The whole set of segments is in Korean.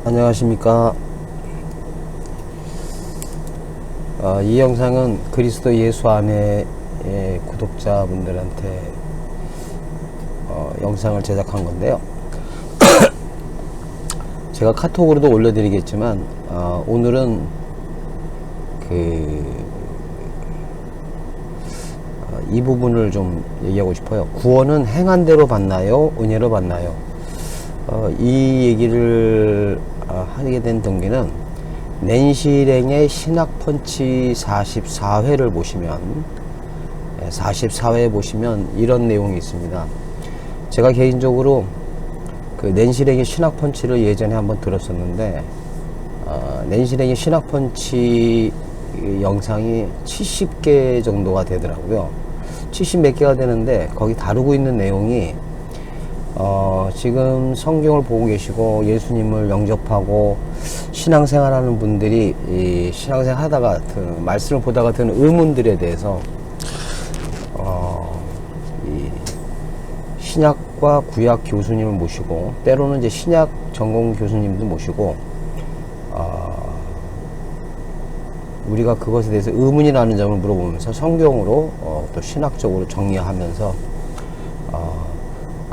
안녕하십니까. 이 영상은 그리스도 예수 안에 구독자분들한테 영상을 제작한 건데요. 제가 카톡으로도 올려드리겠지만 오늘은 이 부분을 좀 얘기하고 싶어요. 구원은 행한 대로 받나요? 은혜로 받나요? 이 얘기를 하게 된 동기는 낸시랭의 신학펀치 44회를 보시면 44회 보시면 이런 내용이 있습니다. 제가 개인적으로 그 낸시랭의 신학펀치를 예전에 한번 들었었는데 낸시랭의 신학펀치 영상이 70개 정도가 되더라고요. 70 몇 개가 되는데 거기 다루고 있는 내용이 지금 성경을 보고 계시고 예수님을 영접하고 신앙생활하는 분들이 이 신앙생활 하다가 말씀을 보다가 드는 의문들에 대해서 이 신약과 구약 교수님을 모시고 때로는 이제 신약 전공 교수님도 모시고 우리가 그것에 대해서 의문이 나는 점을 물어보면서 성경으로 또 신학적으로 정리하면서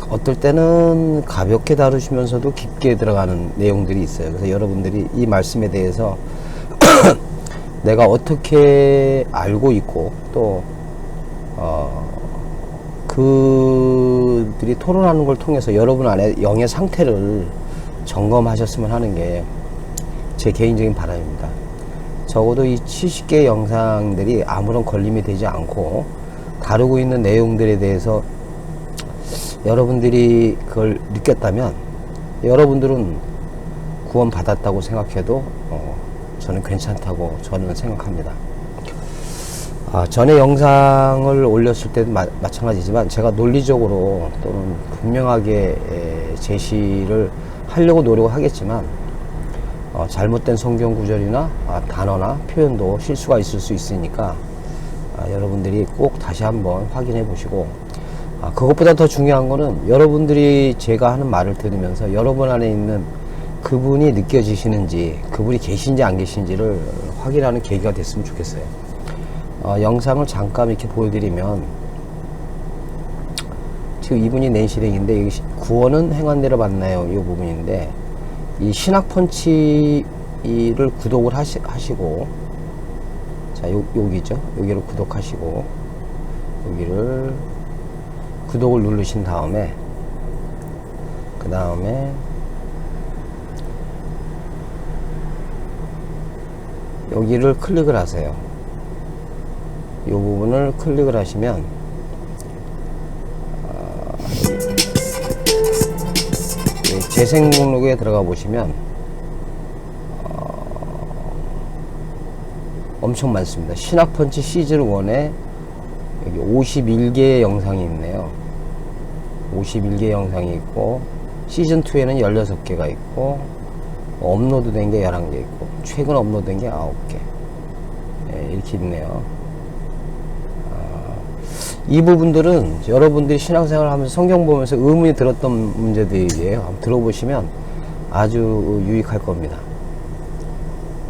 어떨 때는 가볍게 다루시면서도 깊게 들어가는 내용들이 있어요. 그래서 여러분들이 이 말씀에 대해서 내가 어떻게 알고 있고 또 그들이 토론하는 걸 통해서 여러분 안에 영의 상태를 점검하셨으면 하는 게 제 개인적인 바람입니다. 적어도 이 70개 영상들이 아무런 걸림이 되지 않고 다루고 있는 내용들에 대해서 여러분들이 그걸 느꼈다면 여러분들은 구원 받았다고 생각해도 저는 괜찮다고 저는 생각합니다. 전에 영상을 올렸을 때도 마찬가지지만 제가 논리적으로 또는 분명하게 제시를 하려고 노력을 하겠지만 잘못된 성경 구절이나 단어나 표현도 실수가 있을 수 있으니까 여러분들이 꼭 다시 한번 확인해 보시고 그것보다 더 중요한 거는 여러분들이 제가 하는 말을 들으면서 여러분 안에 있는 그분이 느껴지시는지 그분이 계신지 안 계신지를 확인하는 계기가 됐으면 좋겠어요. 영상을 잠깐 이렇게 보여드리면 지금 이분이 낸시랭인데 여기 구원은 행한 대로 받나요? 이 부분인데 이 신학펀치를 구독을 하시고 자 여기죠. 여기를 구독하시고 여기를 구독을 누르신 다음에 그 다음에 여기를 클릭을 하세요. 이 부분을 클릭을 하시면 재생 목록에 들어가 보시면 엄청 많습니다. 신학펀치 시즌 1에 여기 51개의 영상이 있네요. 51개 영상이 있고 시즌 2에는 16개가 있고 업로드 된 게 11개 있고 최근 업로드 된 게 9개 이렇게 있네요. 이 부분들은 여러분들이 신앙생활을 하면서 성경 보면서 의문이 들었던 문제들이에요. 한번 들어보시면 아주 유익할 겁니다.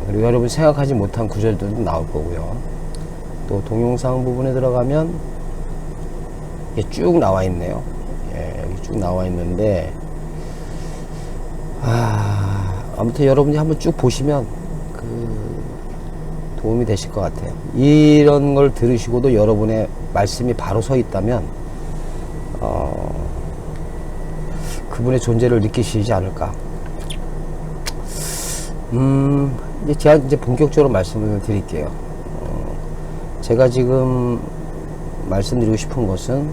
그리고 여러분이 생각하지 못한 구절들도 나올 거고요. 또 동영상 부분에 들어가면 이게 쭉 나와 있네요. 여기 쭉 나와 있는데 아무튼 여러분이 한번 쭉 보시면 도움이 되실 것 같아요. 이런 걸 들으시고도 여러분의 말씀이 바로 서 있다면 그분의 존재를 느끼시지 않을까. 이제 제가 이제 본격적으로 말씀을 드릴게요. 제가 지금 말씀드리고 싶은 것은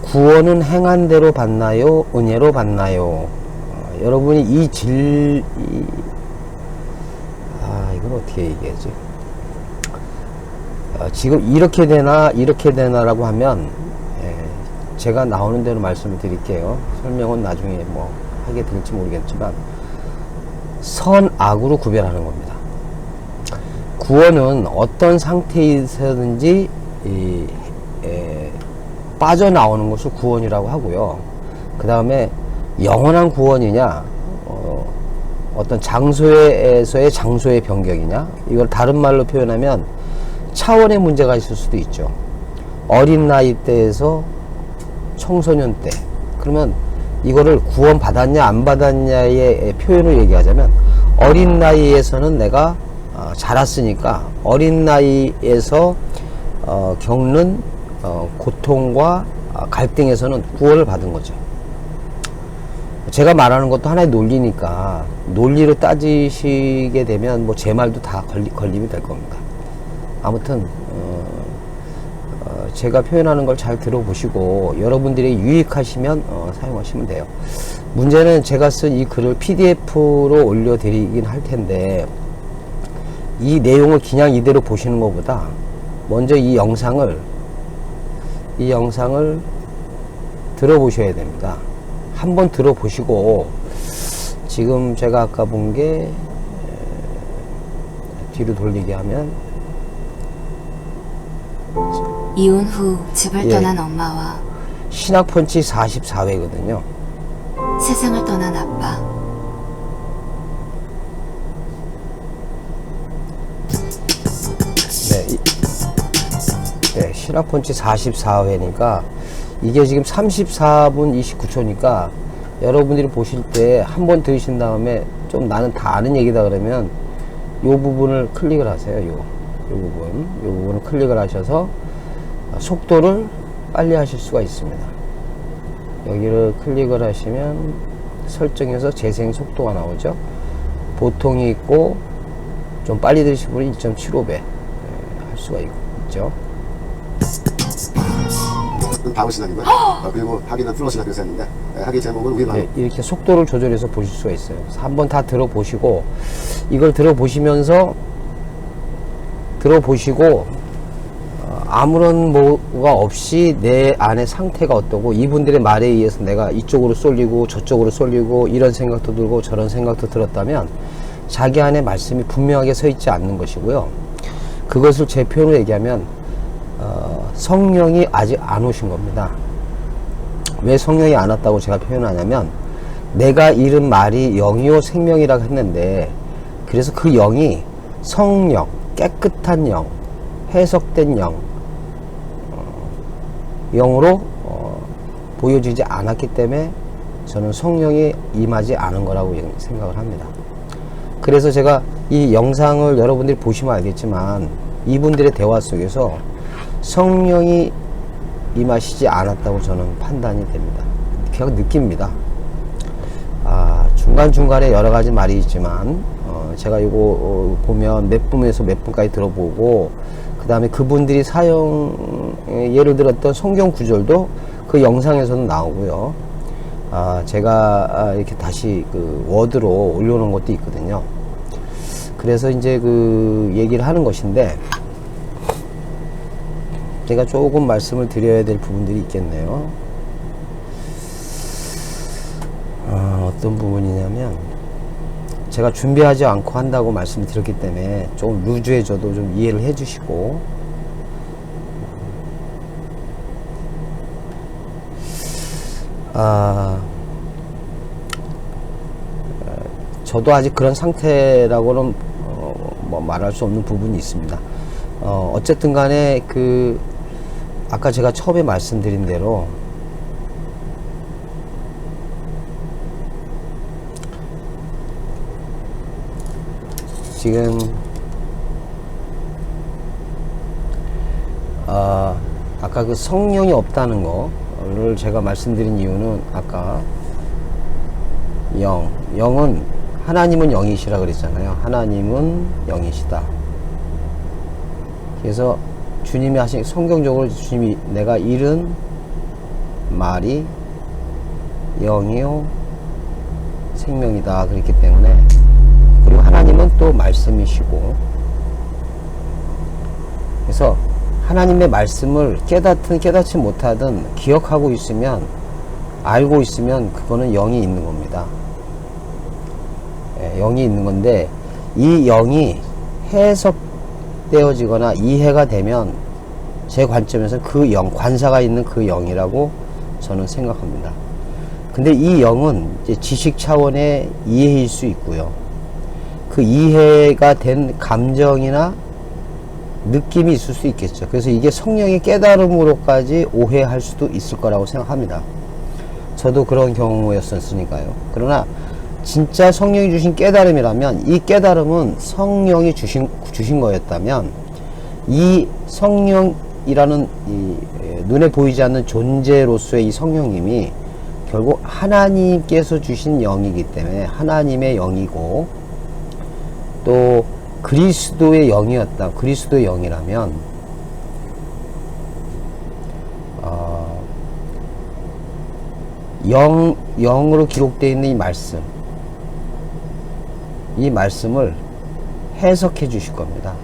구원은 행한 대로 받나요? 은혜로 받나요? 여러분이 이걸 어떻게 얘기하지? 지금 이렇게 되나 라고 하면 제가 나오는 대로 말씀을 드릴게요. 설명은 나중에 뭐 하게 될지 모르겠지만 선 악으로 구별하는 겁니다. 구원은 어떤 상태에서든지 빠져나오는 것을 구원이라고 하고요. 그 다음에 영원한 구원이냐 어떤 장소에서의 장소의 변경이냐, 이걸 다른 말로 표현하면 차원의 문제가 있을 수도 있죠. 어린 나이 때에서 청소년 때, 그러면 이거를 구원 받았냐 안 받았냐의 표현을 얘기하자면, 어린 나이에서는 내가 자랐으니까 어린 나이에서 겪는 고통과 갈등에서는 구원을 받은 거죠. 제가 말하는 것도 하나의 논리니까 논리로 따지시게 되면 뭐 제 말도 다 걸림이 될 겁니다. 아무튼 제가 표현하는 걸 잘 들어보시고 여러분들이 유익하시면 사용하시면 돼요. 문제는 제가 쓴 이 글을 PDF로 올려드리긴 할 텐데, 이 내용을 그냥 이대로 보시는 것보다 먼저 이 영상을 들어보셔야 됩니다. 한번 들어보시고, 지금 제가 아까 본 게 뒤로 돌리게 하면, 이혼 후 집을 떠난 엄마와 신학펀치 44회거든요. 세상을 떠난 아빠. 네, 신학펀치 44회니까 이게 지금 34분 29초니까 여러분들이 보실 때 한 번 들으신 다음에 좀 나는 다 아는 얘기다 그러면 요 부분을 클릭을 하세요. 요 부분을 클릭을 하셔서 속도를 빨리 하실 수가 있습니다. 여기를 클릭을 하시면 설정에서 재생 속도가 나오죠. 보통이 있고 좀 빨리 들으신 분이 1.75배 할 수가 있죠. 다음 시간이고요. 그리고 학위는 플러시가 되서 했는데, 학위 제목은 우리 마음. 이렇게 속도를 조절해서 보실 수가 있어요. 그래서 한번 다 들어보시고, 이걸 들어보시고 아무런 뭐가 없이 내 안의 상태가 어떠고, 이분들의 말에 의해서 내가 이쪽으로 쏠리고 저쪽으로 쏠리고 이런 생각도 들고 저런 생각도 들었다면 자기 안에 말씀이 분명하게 서 있지 않는 것이고요. 그것을 제 표현으로 얘기하면 성령이 아직 안 오신 겁니다. 왜 성령이 안 왔다고 제가 표현하냐면, 내가 잃은 말이 영이요 생명이라고 했는데, 그래서 그 영이 성령, 깨끗한 영, 해석된 영으로 보여지지 않았기 때문에 저는 성령이 임하지 않은 거라고 생각을 합니다. 그래서 제가 이 영상을 여러분들이 보시면 알겠지만, 이분들의 대화 속에서 성령이 임하시지 않았다고 저는 판단이 됩니다. 그냥 느낍니다. 중간중간에 여러 가지 말이 있지만, 제가 이거 보면 몇 분에서 몇 분까지 들어보고, 그 다음에 그분들이 예를 들었던 성경 구절도 그 영상에서는 나오고요. 제가 이렇게 다시 그 워드로 올려놓은 것도 있거든요. 그래서 이제 그 얘기를 하는 것인데, 제가 조금 말씀을 드려야 될 부분들이 있겠네요. 어떤 부분이냐면, 제가 준비하지 않고 한다고 말씀을 드렸기 때문에 조금 루즈해져도 좀 이해를 해 주시고, 저도 아직 그런 상태라고는 뭐 말할 수 없는 부분이 있습니다. 어쨌든 간에 아까 제가 처음에 말씀드린 대로 지금 아까 그 성령이 없다는 거를 제가 말씀드린 이유는, 아까 영은 하나님은 영이시라 그랬잖아요. 하나님은 영이시다. 그래서 주님이 하신, 성경적으로 주님이 내가 잃은 말이 영이요 생명이다 그랬기 때문에, 그리고 하나님은 또 말씀이시고, 그래서 하나님의 말씀을 깨닫지 못하든 기억하고 있으면, 알고 있으면 그거는 영이 있는 겁니다. 영이 있는 건데, 이 영이 해석되어지거나 이해가 되면 제 관점에서 그 관사가 있는 그 영이라고 저는 생각합니다. 근데 이 영은 이제 지식 차원의 이해일 수 있고요. 그 이해가 된 감정이나 느낌이 있을 수 있겠죠. 그래서 이게 성령의 깨달음으로까지 오해할 수도 있을 거라고 생각합니다. 저도 그런 경우였었으니까요. 그러나 진짜 성령이 주신 깨달음이라면, 이 깨달음은 성령이 주신 거였다면, 이 성령이라는 이 눈에 보이지 않는 존재로서의 이 성령님이 결국 하나님께서 주신 영이기 때문에 하나님의 영이고, 또 그리스도의 영이었다. 그리스도의 영이라면 영으로 기록되어 있는 이 말씀을 해석해 주실 겁니다.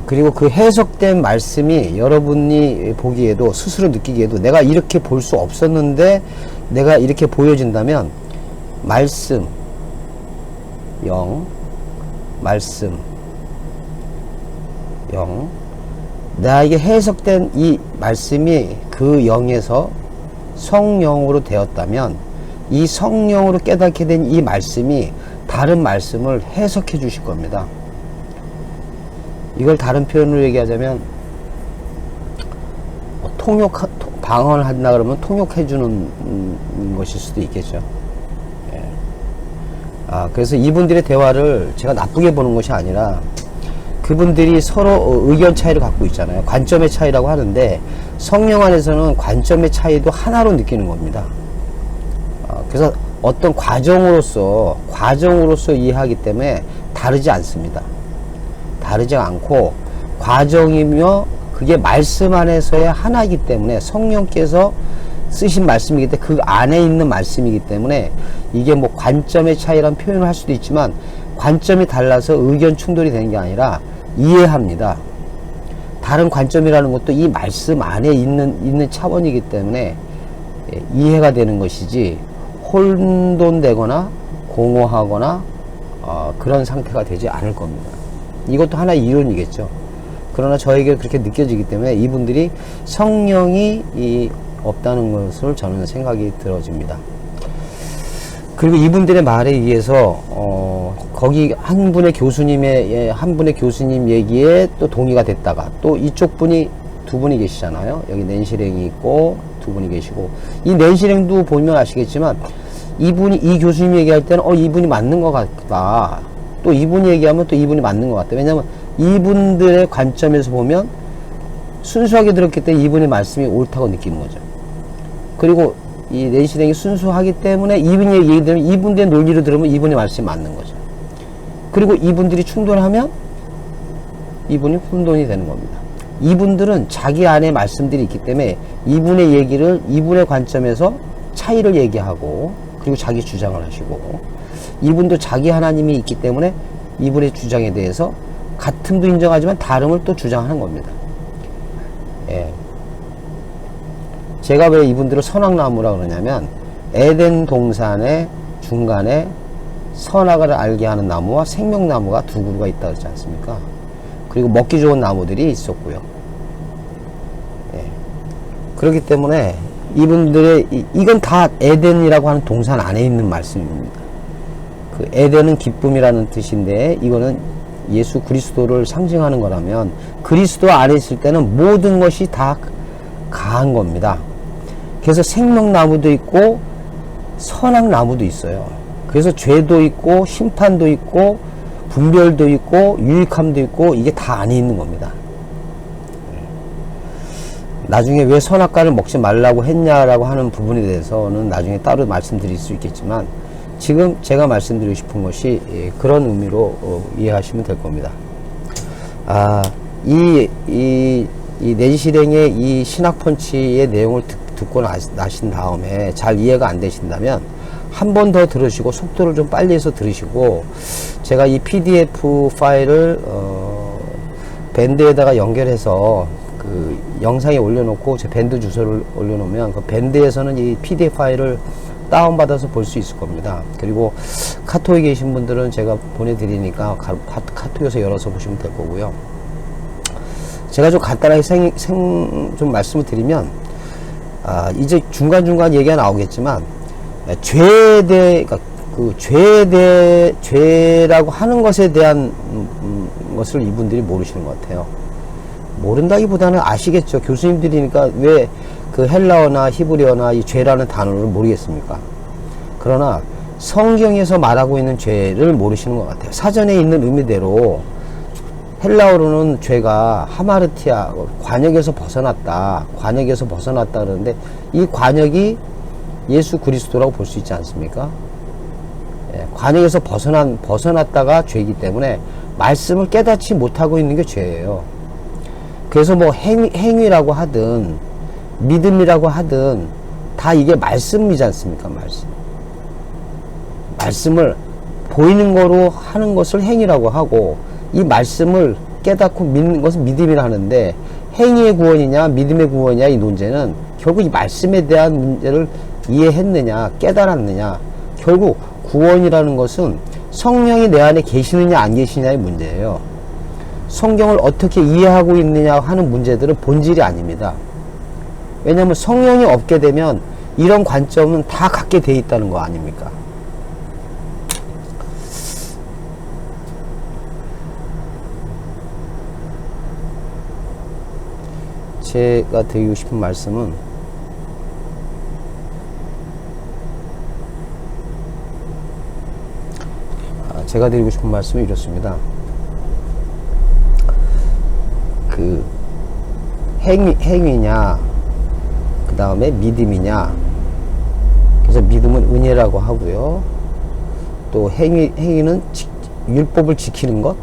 그리고 그 해석된 말씀이 여러분이 보기에도, 스스로 느끼기에도 내가 이렇게 볼 수 없었는데 내가 이렇게 보여진다면, 말씀, 영, 말씀, 영, 나에게 해석된 이 말씀이 그 영에서 성령으로 되었다면, 이 성령으로 깨닫게 된 이 말씀이 다른 말씀을 해석해 주실 겁니다. 이걸 다른 표현으로 얘기하자면, 방언을 한다 그러면 통역해 주는 것일 수도 있겠죠. 예. 그래서 이분들의 대화를 제가 나쁘게 보는 것이 아니라, 그분들이 서로 의견 차이를 갖고 있잖아요. 관점의 차이라고 하는데, 성령 안에서는 관점의 차이도 하나로 느끼는 겁니다. 그래서 어떤 과정으로서 이해하기 때문에 다르지 않습니다. 다르지 않고, 과정이며 그게 말씀 안에서의 하나이기 때문에, 성령께서 쓰신 말씀이기 때문에, 그 안에 있는 말씀이기 때문에, 이게 뭐 관점의 차이란 표현을 할 수도 있지만, 관점이 달라서 의견 충돌이 되는 게 아니라 이해합니다. 다른 관점이라는 것도 이 말씀 안에 있는 차원이기 때문에 이해가 되는 것이지, 혼돈되거나 공허하거나 그런 상태가 되지 않을 겁니다. 이것도 하나의 이론이겠죠. 그러나 저에게 그렇게 느껴지기 때문에 이분들이 성령이 없다는 것을 저는 생각이 들어집니다. 그리고 이분들의 말에 의해서 거기 한 분의 교수님 얘기에 또 동의가 됐다가, 또 이쪽 분이 두 분이 계시잖아요. 여기 낸시랭이 있고 두 분이 계시고, 이 낸시랭도 보면 아시겠지만, 이 교수님 얘기할 때는 이분이 맞는 것 같다, 또 이분이 얘기하면 또 이분이 맞는 것 같다. 왜냐하면 이분들의 관점에서 보면 순수하게 들었기 때문에 이분의 말씀이 옳다고 느끼는 거죠. 그리고 이 낸시랭이 순수하기 때문에 이분이 얘기 들으면, 이분들의 논리로 들으면 이분의 말씀이 맞는 거죠. 그리고 이분들이 충돌하면 이분이 혼돈이 되는 겁니다. 이분들은 자기 안에 말씀들이 있기 때문에 이분의 얘기를 이분의 관점에서 차이를 얘기하고, 그리고 자기 주장을 하시고, 이분도 자기 하나님이 있기 때문에 이분의 주장에 대해서 같음도 인정하지만 다름을 또 주장하는 겁니다. 예. 제가 왜 이분들을 선악나무라 그러냐면, 에덴 동산의 중간에 선악을 알게 하는 나무와 생명나무가 두 그루가 있다 그러지 않습니까? 그리고 먹기 좋은 나무들이 있었고요. 예. 그렇기 때문에 이분들의 이건 다 에덴이라고 하는 동산 안에 있는 말씀입니다. 그 에덴은 기쁨이라는 뜻인데, 이거는 예수 그리스도를 상징하는 거라면, 그리스도 안에 있을 때는 모든 것이 다 가한 겁니다. 그래서 생명나무도 있고 선악나무도 있어요. 그래서 죄도 있고 심판도 있고 분별도 있고 유익함도 있고, 이게 다 안에 있는 겁니다. 나중에 왜 선악과를 먹지 말라고 했냐라고 하는 부분에 대해서는 나중에 따로 말씀드릴 수 있겠지만, 지금 제가 말씀드리고 싶은 것이 그런 의미로 이해하시면 될 겁니다. 이 낸시랭의 이 신학펀치의 내용을 듣고 나신 다음에 잘 이해가 안 되신다면 한 번 더 들으시고, 속도를 좀 빨리 해서 들으시고, 제가 이 PDF 파일을 밴드에다가 연결해서 그 영상에 올려놓고, 제 밴드 주소를 올려놓으면 그 밴드에서는 이 PDF 파일을 다운받아서 볼 수 있을 겁니다. 그리고 카톡에 계신 분들은 제가 보내드리니까 카톡에서 열어서 보시면 될 거고요. 제가 좀 간단하게 좀 말씀을 드리면, 이제 중간중간 얘기가 나오겠지만, 죄라고 하는 것에 대한 것을 이분들이 모르시는 것 같아요. 모른다기보다는 아시겠죠. 교수님들이니까 왜 그 헬라어나 히브리어나 이 죄라는 단어를 모르겠습니까? 그러나 성경에서 말하고 있는 죄를 모르시는 것 같아요. 사전에 있는 의미대로 헬라어로는 죄가 하마르티아, 관역에서 벗어났다. 관역에서 벗어났다 그러는데 이 관역이 예수 그리스도라고 볼 수 있지 않습니까? 관역에서 벗어났다가 죄이기 때문에 말씀을 깨닫지 못하고 있는 게 죄예요. 그래서 뭐 행위라고 하든 믿음이라고 하든 다 이게 말씀이지 않습니까? 말씀을 보이는 거로 하는 것을 행위라고 하고 이 말씀을 깨닫고 믿는 것은 믿음이라 하는데 행위의 구원이냐 믿음의 구원이냐 이 논제는 결국 이 말씀에 대한 문제를 이해했느냐 깨달았느냐 결국 구원이라는 것은 성령이 내 안에 계시느냐 안 계시느냐의 문제예요. 성경을 어떻게 이해하고 있느냐 하는 문제들은 본질이 아닙니다. 왜냐하면 성령이 없게 되면 이런 관점은 다 갖게 돼 있다는 거 아닙니까? 제가 드리고 싶은 말씀은 제가 드리고 싶은 말씀은 이렇습니다. 그 행위냐 그 다음에 믿음이냐. 그래서 믿음은 은혜라고 하고요. 또 행위는 율법을 지키는 것.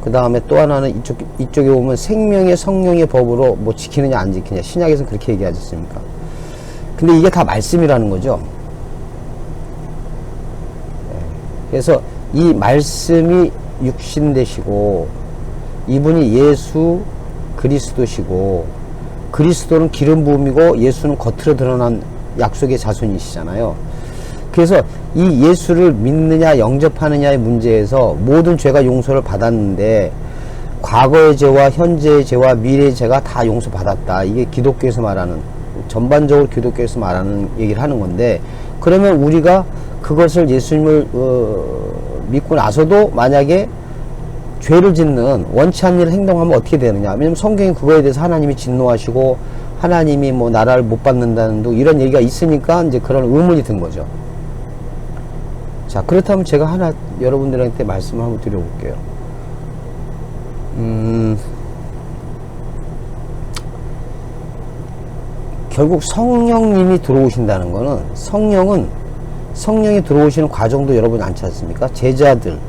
그 다음에 또 하나는 이쪽에 보면 생명의 성령의 법으로 뭐 지키느냐 안 지키느냐. 신약에서는 그렇게 얘기하지 않습니까? 근데 이게 다 말씀이라는 거죠. 그래서 이 말씀이 육신 되시고 이분이 예수 그리스도시고 그리스도는 기름 부음이고 예수는 겉으로 드러난 약속의 자손이시잖아요. 그래서 이 예수를 믿느냐 영접하느냐의 문제에서 모든 죄가 용서를 받았는데 과거의 죄와 현재의 죄와 미래의 죄가 다 용서받았다. 이게 기독교에서 말하는 전반적으로 기독교에서 말하는 얘기를 하는 건데 그러면 우리가 그것을 예수님을 믿고 나서도 만약에 죄를 짓는 원치 않는 일을 행동하면 어떻게 되느냐. 왜냐면 성경이 그거에 대해서 하나님이 진노하시고 하나님이 뭐 나라를 못 받는다는 이런 얘기가 있으니까 이제 그런 의문이 든 거죠. 자, 그렇다면 제가 하나 여러분들한테 말씀을 한번 드려볼게요. 결국 성령님이 들어오신다는 거는 성령이 들어오시는 과정도 여러분 않지 않습니까? 제자들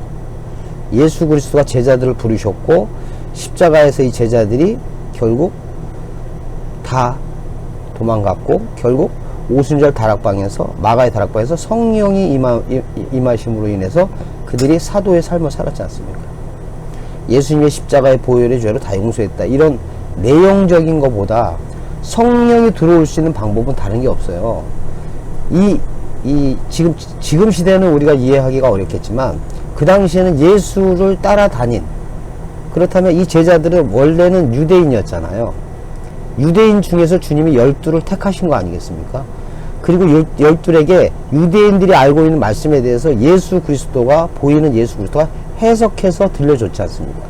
예수 그리스도가 제자들을 부르셨고 십자가에서 이 제자들이 결국 다 도망갔고 결국 오순절 다락방에서 마가의 다락방에서 성령이 임하심으로 인해서 그들이 사도의 삶을 살았지 않습니까? 예수님의 십자가의 보혈의 죄로 다 용서했다. 이런 내용적인 것보다 성령이 들어올 수 있는 방법은 다른 게 없어요. 지금 시대는 우리가 이해하기가 어렵겠지만 그 당시에는 예수를 따라다닌 그렇다면 이 제자들은 원래는 유대인이었잖아요. 유대인 중에서 주님이 12를 택하신 거 아니겠습니까? 그리고 12에게 유대인들이 알고 있는 말씀에 대해서 예수 그리스도가 보이는 예수 그리스도가 해석해서 들려줬지 않습니까?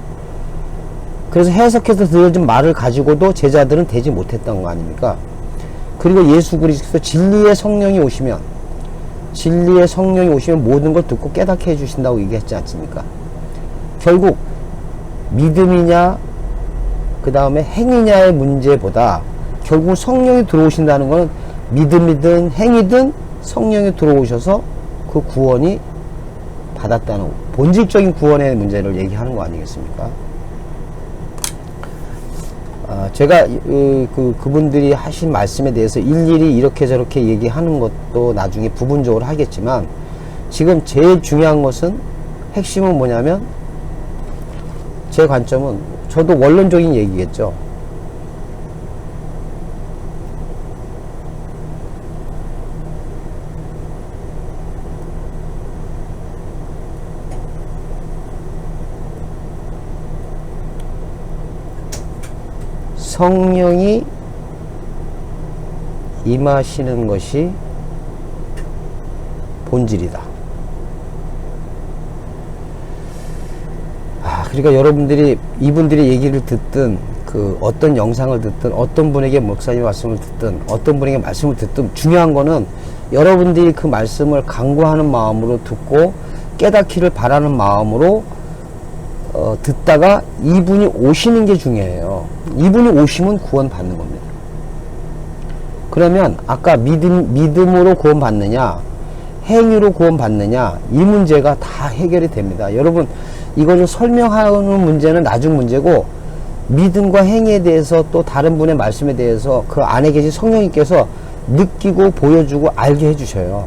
그래서 해석해서 들려준 말을 가지고도 제자들은 되지 못했던 거 아닙니까? 그리고 예수 그리스도 진리의 성령이 오시면 모든 걸 듣고 깨닫게 해주신다고 얘기했지 않습니까? 결국 믿음이냐 그 다음에 행위냐의 문제보다 결국 성령이 들어오신다는 것은 믿음이든 행위든 성령이 들어오셔서 그 구원이 받았다는 본질적인 구원의 문제를 얘기하는 거 아니겠습니까? 제가 그분들이 하신 말씀에 대해서 일일이 이렇게 저렇게 얘기하는 것도 나중에 부분적으로 하겠지만 지금 제일 중요한 것은 핵심은 뭐냐면 제 관점은 저도 원론적인 얘기겠죠. 성령이 임하시는 것이 본질이다. 그러니까 여러분들이 이분들의 얘기를 듣든 그 어떤 영상을 듣든 어떤 분에게 목사님 말씀을 듣든 어떤 분에게 말씀을 듣든 중요한 거는 여러분들이 그 말씀을 간구하는 마음으로 듣고 깨닫기를 바라는 마음으로 듣다가 이분이 오시는 게 중요해요. 이분이 오시면 구원 받는 겁니다. 그러면 아까 믿음으로 구원 받느냐 행위로 구원 받느냐 이 문제가 다 해결이 됩니다. 여러분 이거를 설명하는 문제는 나중 문제고 믿음과 행위에 대해서 또 다른 분의 말씀에 대해서 그 안에 계신 성령님께서 느끼고 보여주고 알게 해주셔요.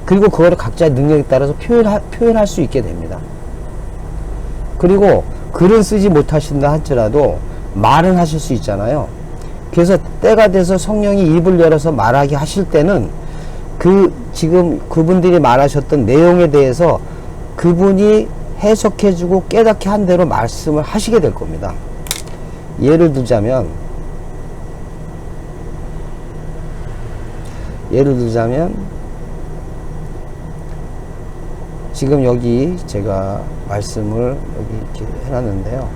그리고 그거를 각자의 능력에 따라서 표현할 수 있게 됩니다. 그리고 글은 쓰지 못하신다 할지라도 말은 하실 수 있잖아요. 그래서 때가 돼서 성령이 입을 열어서 말하게 하실 때는 지금 그분들이 말하셨던 내용에 대해서 그분이 해석해주고 깨닫게 한 대로 말씀을 하시게 될 겁니다. 예를 들자면 지금 여기 제가 말씀을 여기 이렇게 해놨는데요.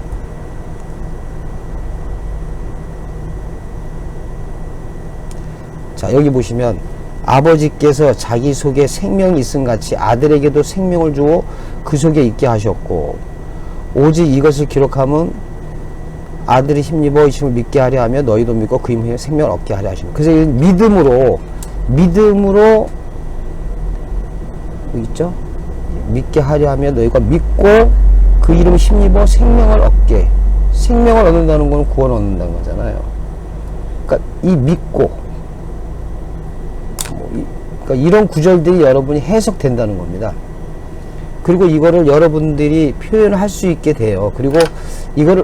자, 여기 보시면 아버지께서 자기 속에 생명이 있음 같이 아들에게도 생명을 주어 그 속에 있게 하셨고 오직 이것을 기록하면 아들이 힘입어 이심을 믿게 하려 하며 너희도 믿고 그 힘에 생명을 얻게 하려 하십니다. 그래서 믿음으로 있죠? 믿게 하려 하며 너희가 믿고 그 이름 힘입어 생명을 얻는다는 건 구원 얻는다는 거잖아요. 그러니까 이 믿고 그러니까 이런 구절들이 여러분이 해석된다는 겁니다. 그리고 이거를 여러분들이 표현할 수 있게 돼요. 그리고 이거를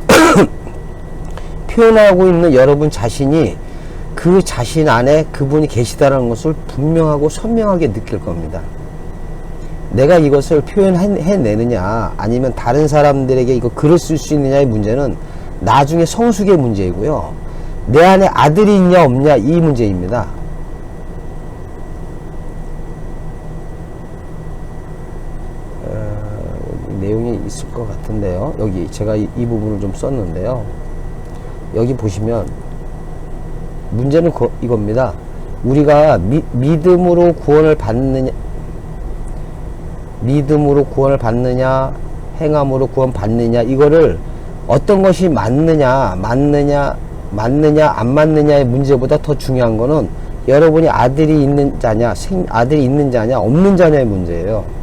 표현하고 있는 여러분 자신이 그 자신 안에 그분이 계시다는 것을 분명하고 선명하게 느낄 겁니다. 내가 이것을 표현해내느냐 아니면 다른 사람들에게 이거 글을 쓸 수 있느냐의 문제는 나중에 성숙의 문제이고요. 내 안에 아들이 있냐 없냐 이 문제입니다. 내용이 있을 것 같은데요. 여기 제가 이 부분을 좀 썼는데요. 여기 보시면 문제는 이겁니다. 우리가 믿음으로 구원을 받느냐 행함으로 구원 받느냐 이거를 어떤 것이 맞느냐 안 맞느냐의 문제보다 더 중요한 거는 여러분이 아들이 있는 자냐 없는 자냐의 문제예요.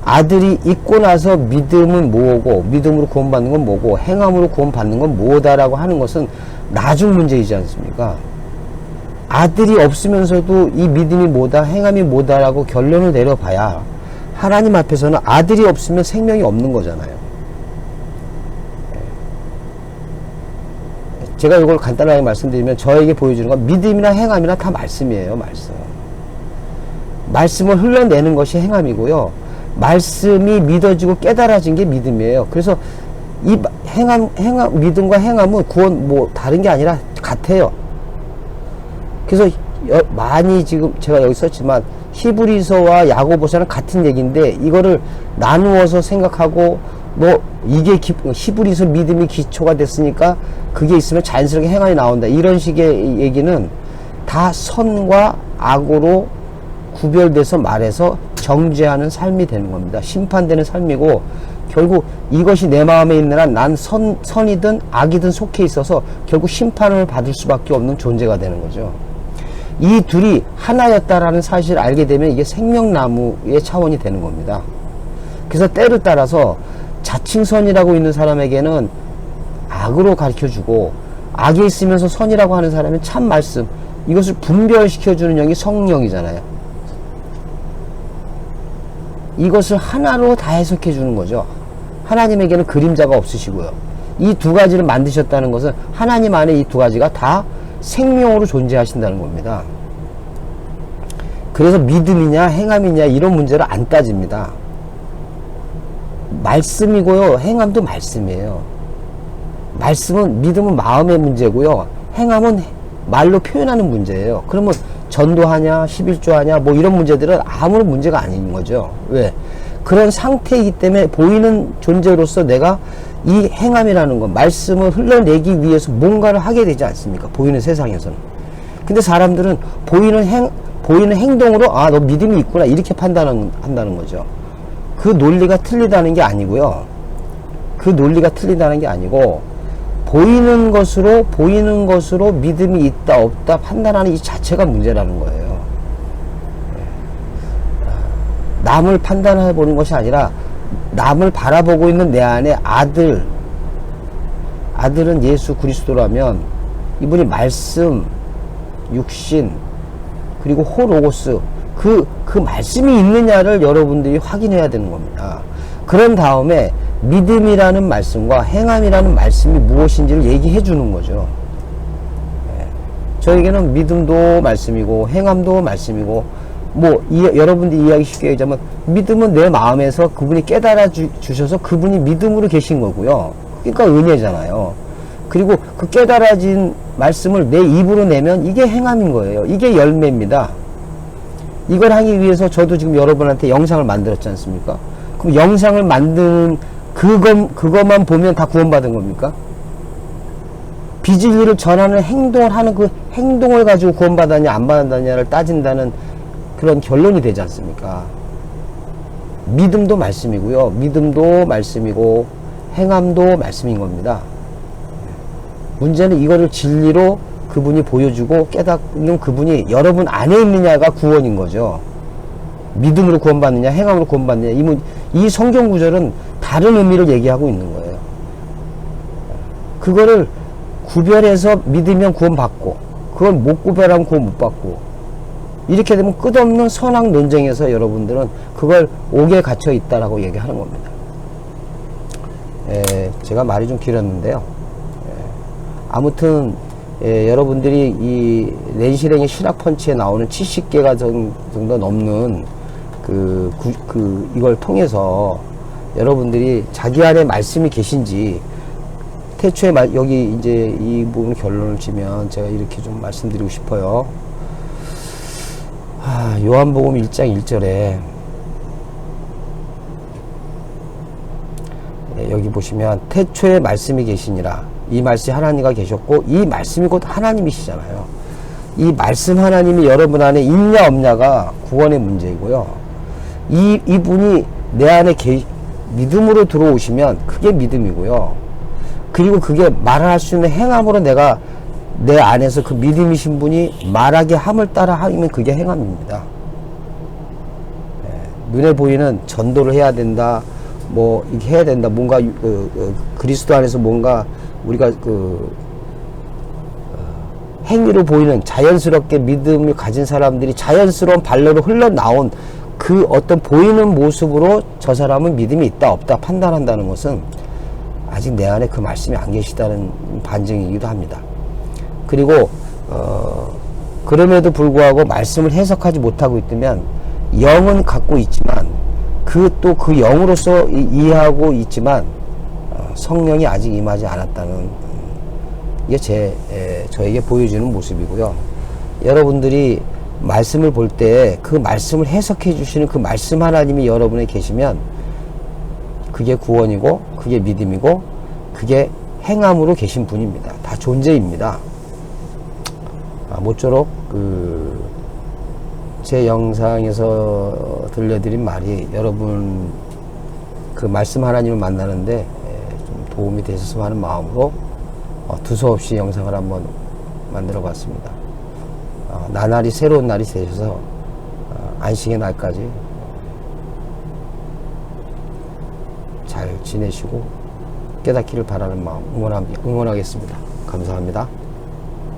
아들이 있고 나서 믿음은 뭐고 믿음으로 구원받는 건 뭐고 행함으로 구원받는 건 뭐다라고 하는 것은 나중 문제이지 않습니까? 아들이 없으면서도 이 믿음이 뭐다 행함이 뭐다라고 결론을 내려봐야 하나님 앞에서는 아들이 없으면 생명이 없는 거잖아요. 제가 이걸 간단하게 말씀드리면 저에게 보여주는 건 믿음이나 행함이나 다 말씀이에요. 말씀을 흘러내는 것이 행함이고요. 말씀이 믿어지고 깨달아진 게 믿음이에요. 그래서 이 믿음과 행함은 구원 다른 게 아니라 같아요. 그래서 많이 지금 제가 여기 썼지만 히브리서와 야고보서는 같은 얘기인데 이거를 나누어서 생각하고 이게 히브리서 믿음이 기초가 됐으니까 그게 있으면 자연스럽게 행함이 나온다 이런 식의 얘기는 다 선과 악으로 구별돼서 말해서 정죄하는 삶이 되는 겁니다. 심판되는 삶이고 결국 이것이 내 마음에 있는 한 난 선이든 악이든 속해 있어서 결국 심판을 받을 수밖에 없는 존재가 되는 거죠. 이 둘이 하나였다라는 사실을 알게 되면 이게 생명나무의 차원이 되는 겁니다. 그래서 때를 따라서 자칭 선이라고 있는 사람에게는 악으로 가르쳐주고 악에 있으면서 선이라고 하는 사람은 참 말씀 이것을 분별시켜주는 영이 성령이잖아요. 이것을 하나로 다 해석해 주는 거죠. 하나님에게는 그림자가 없으시고요. 이 두 가지를 만드셨다는 것은 하나님 안에 이 두 가지가 다 생명으로 존재하신다는 겁니다. 그래서 믿음이냐 행함이냐 이런 문제를 안 따집니다. 말씀이고요. 행함도 말씀이에요. 믿음은 마음의 문제고요. 행함은 말로 표현하는 문제예요. 그러면 전도하냐, 11조하냐, 뭐 이런 문제들은 아무런 문제가 아닌 거죠. 왜? 그런 상태이기 때문에 보이는 존재로서 내가 이 행함이라는 것, 말씀을 흘러내기 위해서 뭔가를 하게 되지 않습니까? 보이는 세상에서는. 근데 사람들은 보이는 행동으로, 아, 너 믿음이 있구나, 이렇게 판단한다는 거죠. 그 논리가 틀리다는 게 아니고요. 그 논리가 틀리다는 게 아니고, 보이는 것으로 믿음이 있다, 없다 판단하는 이 자체가 문제라는 거예요. 남을 판단해 보는 것이 아니라, 남을 바라보고 있는 내 안에 아들은 예수 그리스도라면, 이분이 말씀, 육신, 그리고 호로고스, 그 말씀이 있느냐를 여러분들이 확인해야 되는 겁니다. 그런 다음에 믿음이라는 말씀과 행함이라는 말씀이 무엇인지를 얘기해 주는 거죠. 저에게는 믿음도 말씀이고 행함도 말씀이고, 뭐 여러분들이 이야기 쉽게 얘기하자면 믿음은 내 마음에서 그분이 깨달아 주셔서 그분이 믿음으로 계신 거고요. 그러니까 은혜잖아요. 그리고 그 깨달아진 말씀을 내 입으로 내면 이게 행함인 거예요. 이게 열매입니다. 이걸 하기 위해서 저도 지금 여러분한테 영상을 만들었지 않습니까? 그럼 영상을 만드는 그것만 보면 다 구원받은 겁니까? 비진리를 전하는 행동을 하는 그 행동을 가지고 구원받았냐 안 받았냐를 따진다는 그런 결론이 되지 않습니까? 믿음도 말씀이고요. 믿음도 말씀이고 행함도 말씀인 겁니다. 문제는 이거를 진리로 그분이 보여주고 깨닫는 그분이 여러분 안에 있느냐가 구원인 거죠. 믿음으로 구원받느냐 행함으로 구원받느냐, 이 성경 구절은 다른 의미를 얘기하고 있는 거예요. 그거를 구별해서 믿으면 구원받고 그걸 못 구별하면 구원 못 받고, 이렇게 되면 끝없는 선악 논쟁에서 여러분들은 그걸 옥에 갇혀 있다라고 얘기하는 겁니다. 제가 말이 좀 길었는데요. 아무튼 여러분들이 이 낸시랭의 신학펀치에 나오는 70개가 정도 넘는 이걸 통해서 여러분들이 자기 안에 말씀이 계신지, 태초에 여기 이제 이 부분 결론을 지면 제가 이렇게 좀 말씀드리고 싶어요. 요한복음 1장 1절에 여기 보시면 태초에 말씀이 계시니라. 이 말씀이 하나님과 계셨고 이 말씀이 곧 하나님이시잖아요. 이 말씀 하나님이 여러분 안에 있냐 없냐가 구원의 문제이고요. 이분이 내 안에 믿음으로 들어오시면 그게 믿음이고요. 그리고 그게 말할 수 있는 행함으로 내가 내 안에서 그 믿음이신 분이 말하게 함을 따라 하면 그게 행함입니다. 눈에 보이는 전도를 해야 된다, 뭐 이렇게 해야 된다, 뭔가 그리스도 안에서 뭔가 우리가 행위로 보이는 자연스럽게 믿음을 가진 사람들이 자연스러운 발로로 흘러나온 그 어떤 보이는 모습으로 저 사람은 믿음이 있다 없다 판단한다는 것은 아직 내 안에 그 말씀이 안 계시다는 반증이기도 합니다. 그리고 그럼에도 불구하고 말씀을 해석하지 못하고 있다면 영은 갖고 있지만 그 영으로서 이해하고 있지만 성령이 아직 임하지 않았다는, 이게 저에게 보여주는 모습이고요. 여러분들이 말씀을 볼 때 그 말씀을 해석해 주시는 그 말씀 하나님이 여러분에 계시면 그게 구원이고 그게 믿음이고 그게 행함으로 계신 분입니다. 다 존재입니다. 모쪼록 제 영상에서 들려드린 말이 여러분 그 말씀 하나님을 만나는데 좀 도움이 되셨으면 하는 마음으로 두서없이 영상을 한번 만들어 봤습니다. 나날이 새로운 날이 되셔서 안식의 날까지 잘 지내시고 깨닫기를 바라는 마음 응원하겠습니다. 감사합니다.